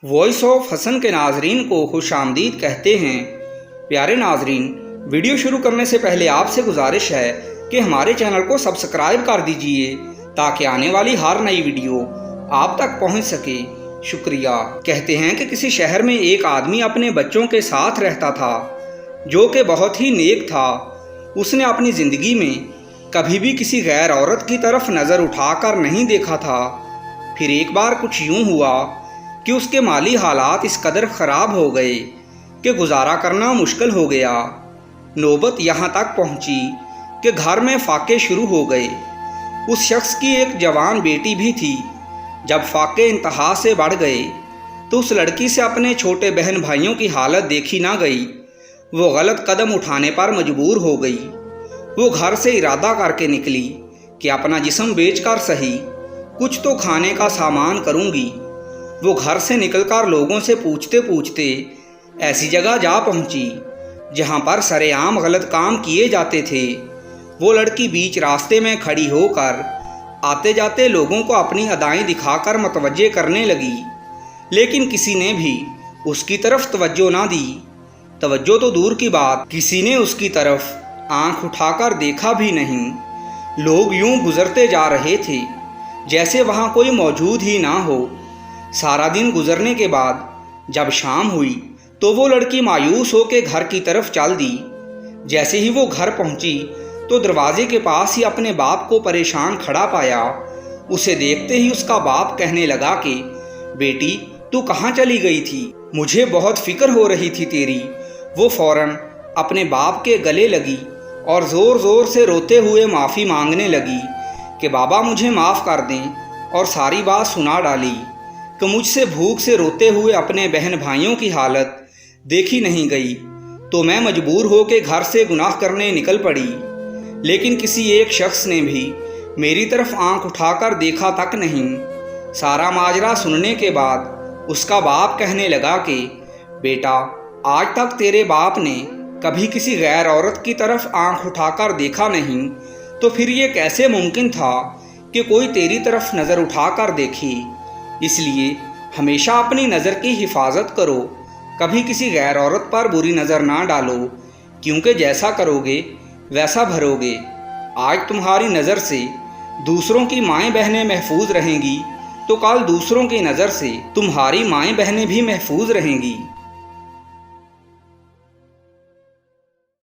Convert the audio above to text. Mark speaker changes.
Speaker 1: Voice of حسن کے ناظرین کو خوش آمدید کہتے ہیں۔ پیارے ناظرین، ویڈیو شروع کرنے سے پہلے آپ سے گزارش ہے کہ ہمارے چینل کو سبسکرائب کر دیجئے تاکہ آنے والی ہر نئی ویڈیو آپ تک پہنچ سکے۔ شکریہ۔ کہتے ہیں کہ کسی شہر میں ایک آدمی اپنے بچوں کے ساتھ رہتا تھا جو کہ بہت ہی نیک تھا۔ اس نے اپنی زندگی میں کبھی بھی کسی غیر عورت کی طرف نظر اٹھا کر نہیں دیکھا تھا۔ پھر ایک بار کچھ یوں ہوا کہ اس کے مالی حالات اس قدر خراب ہو گئے کہ گزارا کرنا مشکل ہو گیا۔ نوبت یہاں تک پہنچی کہ گھر میں فاقے شروع ہو گئے۔ اس شخص کی ایک جوان بیٹی بھی تھی۔ جب فاقے انتہا سے بڑھ گئے تو اس لڑکی سے اپنے چھوٹے بہن بھائیوں کی حالت دیکھی نہ گئی۔ وہ غلط قدم اٹھانے پر مجبور ہو گئی۔ وہ گھر سے ارادہ کر کے نکلی کہ اپنا جسم بیچ کر سہی کچھ تو کھانے کا سامان کروں گی۔ وہ گھر سے نکل کر لوگوں سے پوچھتے پوچھتے ایسی جگہ جا پہنچی جہاں پر سر عام غلط کام کیے جاتے تھے۔ وہ لڑکی بیچ راستے میں کھڑی ہو کر آتے جاتے لوگوں کو اپنی ادائیں دکھا کر متوجہ کرنے لگی، لیکن کسی نے بھی اس کی طرف توجہ نہ دی۔ توجہ تو دور کی بات، کسی نے اس کی طرف آنکھ اٹھا کر دیکھا بھی نہیں۔ لوگ یوں گزرتے جا رہے تھے جیسے وہاں کوئی موجود ہی نہ ہو۔ سارا دن گزرنے کے بعد جب شام ہوئی تو وہ لڑکی مایوس ہو کے گھر کی طرف چل دی۔ جیسے ہی وہ گھر پہنچی تو دروازے کے پاس ہی اپنے باپ کو پریشان کھڑا پایا۔ اسے دیکھتے ہی اس کا باپ کہنے لگا کہ بیٹی تو کہاں چلی گئی تھی؟ مجھے بہت فکر ہو رہی تھی تیری۔ وہ فوراً اپنے باپ کے گلے لگی اور زور زور سے روتے ہوئے معافی مانگنے لگی کہ بابا مجھے معاف کر دیں، اور ساری بات سنا ڈالی کہ مجھ سے بھوک سے روتے ہوئے اپنے بہن بھائیوں کی حالت دیکھی نہیں گئی تو میں مجبور ہو کے گھر سے گناہ کرنے نکل پڑی، لیکن کسی ایک شخص نے بھی میری طرف آنکھ اٹھا کر دیکھا تک نہیں۔ سارا ماجرا سننے کے بعد اس کا باپ کہنے لگا کہ بیٹا آج تک تیرے باپ نے کبھی کسی غیر عورت کی طرف آنکھ اٹھا کر دیکھا نہیں، تو پھر یہ کیسے ممکن تھا کہ کوئی تیری طرف نظر اٹھا کر دیکھے؟ اس لیے ہمیشہ اپنی نظر کی حفاظت کرو، کبھی کسی غیر عورت پر بری نظر نہ ڈالو، کیونکہ جیسا کرو گے ویسا بھرو گے۔ آج تمہاری نظر سے دوسروں کی مائیں بہنیں محفوظ رہیں گی تو کل دوسروں کی نظر سے تمہاری مائیں بہنیں بھی محفوظ رہیں گی۔